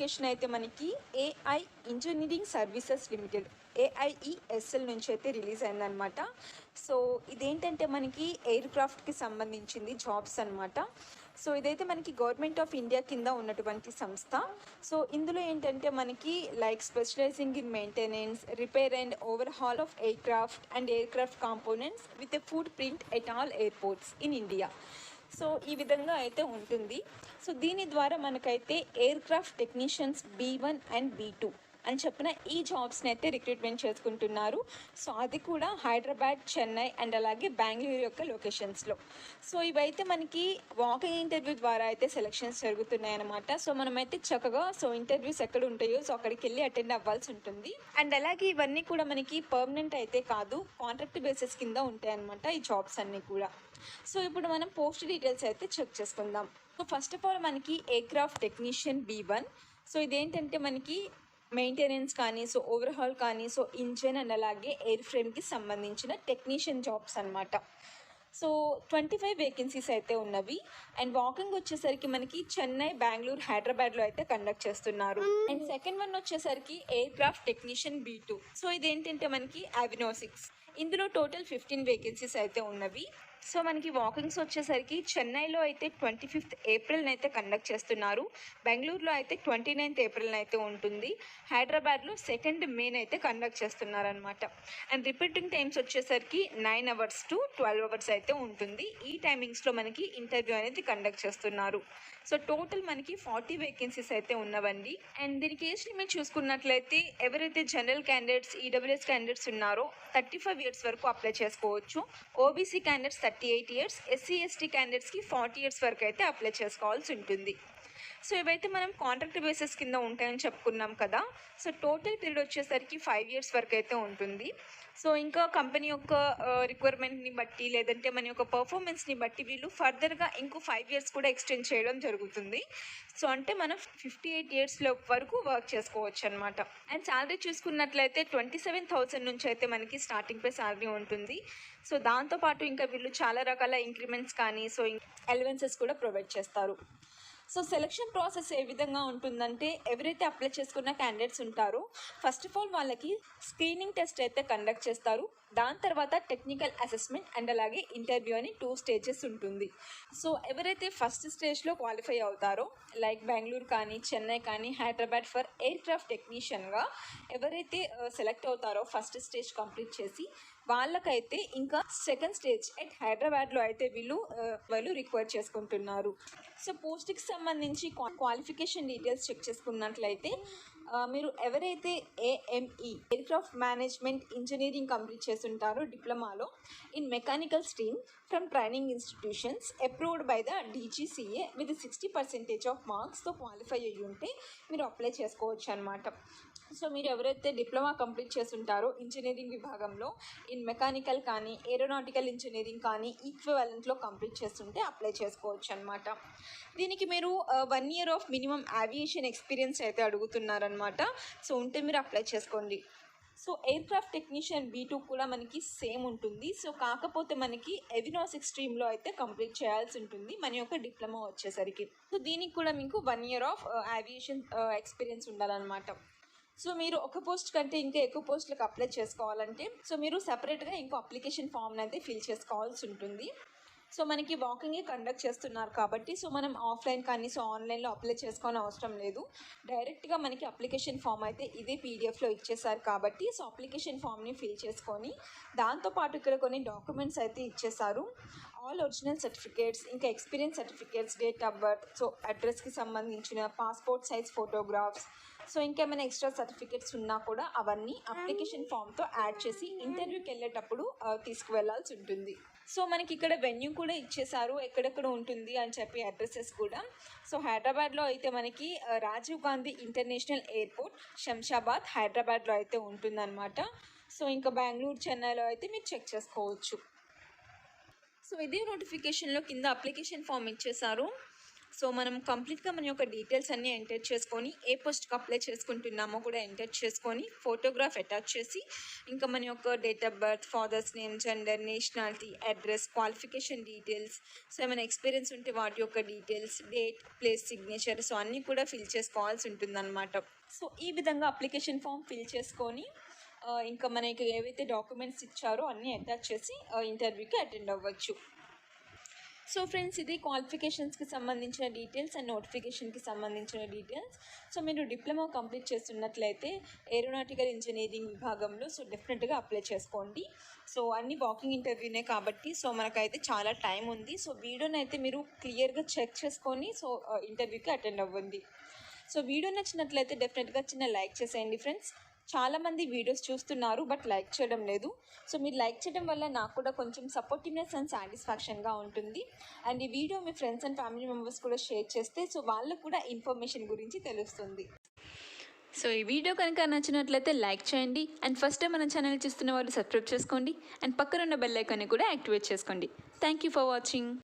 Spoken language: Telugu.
నోటిఫికేషన్ అయితే మనకి ఏఐ ఇంజనీరింగ్ సర్వీసెస్ లిమిటెడ్ ఏఐఈఎస్ఎల్ నుంచి అయితే రిలీజ్ అయిందనమాట. సో ఇదేంటంటే మనకి ఎయిర్ క్రాఫ్ట్కి సంబంధించింది జాబ్స్ అనమాట. సో ఇదైతే మనకి గవర్నమెంట్ ఆఫ్ ఇండియా కింద ఉన్నటువంటి సంస్థ. సో ఇందులో ఏంటంటే మనకి like specialising in maintenance, repair and overhaul of air craft and air craft components with a food print at all airports in India. So ఈ విధంగా అయితే ఉంటుంది. సో దీని ద్వారా మనకైతే air craft technicians B1 and B2 అని చెప్పిన ఈ జాబ్స్ని అయితే రిక్రూట్మెంట్ చేసుకుంటున్నారు. సో అది కూడా హైదరాబాద్, చెన్నై అండ్ అలాగే బెంగళూరు యొక్క లొకేషన్స్లో. సో ఇవైతే మనకి వాకింగ్ ఇంటర్వ్యూ ద్వారా అయితే సెలెక్షన్స్ జరుగుతున్నాయి అన్నమాట. సో మనమైతే చక్కగా ఇంటర్వ్యూస్ ఎక్కడ ఉంటాయో అక్కడికి వెళ్ళి అటెండ్ అవ్వాల్సి ఉంటుంది. అండ్ అలాగే ఇవన్నీ కూడా మనకి పర్మనెంట్ అయితే కాదు, కాంట్రాక్ట్ బేసిస్ కింద ఉంటాయి అన్నమాట ఈ జాబ్స్ అన్నీ కూడా. సో ఇప్పుడు మనం పోస్ట్ డీటెయిల్స్ అయితే చెక్ చేసుకుందాం. సో ఫస్ట్ ఆఫ్ ఆల్ మనకి ఎయిర్క్రాఫ్ట్ టెక్నీషియన్ B1. సో ఇదేంటంటే మనకి మెయింటెనెన్స్ కానీ, ఓవర్హాల్ కానీ, ఇంజన్ అండ్ అలాగే ఎయిర్ ఫ్రేమ్కి సంబంధించిన టెక్నీషియన్ జాబ్స్ అనమాట. సో 25 వేకెన్సీస్ అయితే ఉన్నవి. అండ్ వాకింగ్ వచ్చేసరికి మనకి చెన్నై, బెంగళూరు, హైదరాబాద్లో అయితే కండక్ట్ చేస్తున్నారు. అండ్ సెకండ్ వన్ వచ్చేసరికి air craft technician B2. So ఇదేంటంటే మనకి అవినోసిక్స్. ఇందులో టోటల్ 15 వేకెన్సీస్ అయితే ఉన్నవి. సో మనకి వాకింగ్స్ వచ్చేసరికి చెన్నైలో అయితే 25th ఏప్రిల్ని అయితే కండక్ట్ చేస్తున్నారు, బెంగళూరులో అయితే 29th ఏప్రిల్ని అయితే ఉంటుంది, హైదరాబాద్లో 2nd మేని అయితే కండక్ట్ చేస్తున్నారనమాట. అండ్ రిపీటింగ్ టైమ్స్ వచ్చేసరికి 9 hours to 12 hours అయితే ఉంటుంది. ఈ టైమింగ్స్లో మనకి ఇంటర్వ్యూ అనేది కండక్ట్ చేస్తున్నారు. సో టోటల్ మనకి 40 వేకెన్సీస్ అయితే ఉన్నవండి. అండ్ దీనికి ఏజ్ లిమిట్ చూసుకున్నట్లయితే ఎవరైతే జనరల్ క్యాండిడేట్స్, ఈడబ్ల్యూఎస్ క్యాండిడేట్స్ ఉన్నారో 35 years వరకు అప్లై చేసుకోవచ్చు. OBC candidates 38 years, SC ST క్యాండిడేట్స్కి 40 years వరకు అయితే అప్లై చేసుకోవాల్సి ఉంటుంది. సో ఇవైతే మనం కాంట్రాక్ట్ బేసిస్ కింద ఉంటాయని చెప్పుకున్నాం కదా. సో టోటల్ పీరియడ్ వచ్చేసరికి 5 years వరకు అయితే ఉంటుంది. సో ఇంకా కంపెనీ యొక్క రిక్వైర్మెంట్ని బట్టి లేదంటే మన యొక్క పర్ఫార్మెన్స్ని బట్టి వీళ్ళు ఫర్దర్గా ఇంకో 5 years కూడా ఎక్స్టెండ్ చేయడం జరుగుతుంది. సో అంటే మనం 58 years వరకు వర్క్ చేసుకోవచ్చు అనమాట. అండ్ శాలరీ చూసుకున్నట్లయితే 27,000 నుంచి అయితే మనకి స్టార్టింగ్ పే శాలరీ ఉంటుంది. సో దాంతోపాటు ఇంకా వీళ్ళు చాలా రకాల ఇంక్రిమెంట్స్ కానీ అలవెన్సెస్ కూడా ప్రొవైడ్ చేస్తారు. సో సెలక్షన్ ప్రాసెస్ ఏ విధంగా ఉంటుందంటే ఎవరైతే అప్లై చేసుకున్న క్యాండిడేట్స్ ఉంటారో ఫస్ట్ ఆఫ్ ఆల్ వాళ్ళకి స్క్రీనింగ్ టెస్ట్ అయితే కండక్ట్ చేస్తారు. దాని తర్వాత టెక్నికల్ అసెస్మెంట్ అండ్ అలాగే ఇంటర్వ్యూ అని 2 stages ఉంటుంది. సో ఎవరైతే ఫస్ట్ స్టేజ్లో క్వాలిఫై అవుతారో లైక్ బెంగళూరు కానీ, చెన్నై కానీ, హైదరాబాద్ ఫర్ ఎయిర్ క్రాఫ్ట్ టెక్నీషియన్గా ఎవరైతే సెలెక్ట్ అవుతారో ఫస్ట్ స్టేజ్ కంప్లీట్ చేసి వాళ్ళకైతే ఇంకా సెకండ్ స్టేజ్ ఎట్ హైదరాబాద్లో అయితే వాళ్ళు రిక్వైర్ చేసుకుంటున్నారు. సో పోస్ట్కి సంబంధించి క్వాలిఫికేషన్ డీటెయిల్స్ చెక్ చేసుకున్నట్లయితే మీరు ఎవరైతే AME aircraft management engineering complete చేస్తుంటారో డిప్లొమాలో in mechanical stream from training institutions approved by the DGCA with 60% of మార్క్స్తో క్వాలిఫై అయ్యి ఉంటే మీరు అప్లై చేసుకోవచ్చు అనమాట. సో మీరు ఎవరైతే డిప్లొమా కంప్లీట్ చేస్తుంటారో ఇంజనీరింగ్ విభాగంలో ఇన్ మెకానికల్ కానీ, ఏరోనాటికల్ ఇంజనీరింగ్ కానీ ఈక్వివాలెంట్లో కంప్లీట్ చేస్తుంటే అప్లై చేసుకోవచ్చు అనమాట. దీనికి మీరు 1 year of minimum aviation experience అయితే అడుగుతున్నారనమాట. సో ఉంటే మీరు అప్లై చేసుకోండి. So air craft technician B2 కూడా మనకి సేమ్ ఉంటుంది. సో కాకపోతే మనకి ఏవినాటిక్స్ స్ట్రీమ్లో అయితే కంప్లీట్ చేయాల్సి ఉంటుంది మన యొక్క డిప్లొమా వచ్చేసరికి. సో దీనికి కూడా మీకు 1 year ఆఫ్ ఏవియేషన్ ఎక్స్పీరియన్స్ ఉండాలన్నమాట. సో మీరు ఒక పోస్ట్ కంటే ఇంకా ఎక్కువ పోస్టులకు అప్లై చేసుకోవాలంటే సో మీరు సపరేట్గా ఇంకో అప్లికేషన్ ఫామ్ని అయితే ఫిల్ చేసుకోవాల్సి ఉంటుంది. సో మనకి వాకింగే కండక్ట్ చేస్తున్నారు కాబట్టి సో మనం ఆఫ్లైన్ కానీ ఆన్లైన్లో అప్లై చేసుకోని అవసరం లేదు. డైరెక్ట్గా మనకి అప్లికేషన్ ఫామ్ అయితే ఇదే PDFలో ఇచ్చేసారు కాబట్టి సో అప్లికేషన్ ఫామ్ని ఫిల్ చేసుకొని దాంతోపాటు ఇక్కడ కొన్ని డాక్యుమెంట్స్ అయితే ఇచ్చేసారు. ఆల్ ఒరిజినల్ సర్టిఫికేట్స్, ఇంకా experience certificates, date of birth, so అడ్రస్కి సంబంధించిన పాస్పోర్ట్ సైజ్ ఫోటోగ్రాఫ్స్, సో ఇంకేమైనా ఎక్స్ట్రా సర్టిఫికేట్స్ ఉన్నా కూడా అవన్నీ అప్లికేషన్ ఫామ్తో యాడ్ చేసి ఇంటర్వ్యూకి వెళ్ళేటప్పుడు తీసుకువెళ్లాల్సి ఉంటుంది. సో మనకి ఇక్కడ వెన్యూ కూడా ఇచ్చేసారు, ఎక్కడెక్కడ ఉంటుంది అని చెప్పి అడ్రసెస్ కూడా. సో హైదరాబాద్లో అయితే మనకి రాజీవ్ గాంధీ ఇంటర్నేషనల్ ఎయిర్పోర్ట్, శంషాబాద్, హైదరాబాద్లో అయితే ఉంటుందన్నమాట. సో ఇంకా బెంగళూరు, చెన్నైలో అయితే మీరు చెక్ చేసుకోవచ్చు. సో ఇదే నోటిఫికేషన్లో కింద అప్లికేషన్ ఫామ్ ఇచ్చేసారు. సో మనం కంప్లీట్గా మన యొక్క డీటెయిల్స్ అన్నీ ఎంటర్ చేసుకొని ఏ పోస్ట్కి అప్లై చేసుకుంటున్నామో కూడా ఎంటర్ చేసుకొని ఫోటోగ్రాఫ్ అటాచ్ చేసి ఇంకా మన యొక్క date of birth, father's name, gender, nationality, address, qualification details, so ఏమైనా ఎక్స్పీరియన్స్ ఉంటే వాటి యొక్క details, date, place, signature, so అన్నీ కూడా ఫిల్ చేసుకోవాల్సి ఉంటుందన్నమాట. సో ఈ విధంగా అప్లికేషన్ ఫామ్ ఫిల్ చేసుకొని ఇంకా మనకి ఏవైతే డాక్యుమెంట్స్ ఇచ్చారో అన్నీ అటాచ్ చేసి ఇంటర్వ్యూకి అటెండ్ అవ్వచ్చు. సో ఫ్రెండ్స్, ఇది క్వాలిఫికేషన్స్కి సంబంధించిన డీటెయిల్స్ అండ్ నోటిఫికేషన్కి సంబంధించిన డీటెయిల్స్. సో మీరు డిప్లొమా కంప్లీట్ చేస్తున్నట్లయితే ఏరోనాటికల్ ఇంజనీరింగ్ విభాగంలో సో డెఫినెట్గా అప్లై చేసుకోండి. సో అన్ని వాకింగ్ ఇంటర్వ్యూనే కాబట్టి సో మనకైతే చాలా టైం ఉంది. సో వీడియోని అయితే మీరు క్లియర్గా చెక్ చేసుకొని సో ఇంటర్వ్యూకి అటెండ్ అవ్వండి. సో వీడియో నచ్చినట్లయితే డెఫినెట్గా చిన్న లైక్ చేసేయండి ఫ్రెండ్స్. చాలామంది వీడియోస్ చూస్తున్నారు బట్ లైక్ చేయడం లేదు. సో మీరు లైక్ చేయడం వల్ల నాకు కూడా కొంచెం సపోర్టివ్నెస్ అండ్ సాటిస్ఫాక్షన్గా ఉంటుంది. అండ్ ఈ video me friends and family members కూడా షేర్ చేస్తే సో వాళ్ళకు కూడా ఇన్ఫర్మేషన్ గురించి తెలుస్తుంది. సో ఈ వీడియో కనుక నచ్చినట్లయితే లైక్ చేయండి. అండ్ ఫస్ట్ టైం మన ఛానల్ చూస్తున్న వాళ్ళు సబ్స్క్రైబ్ చేసుకోండి. అండ్ పక్కన ఉన్న బెల్ ఐకాన్ని కూడా యాక్టివేట్ చేసుకోండి. Thank you for watching.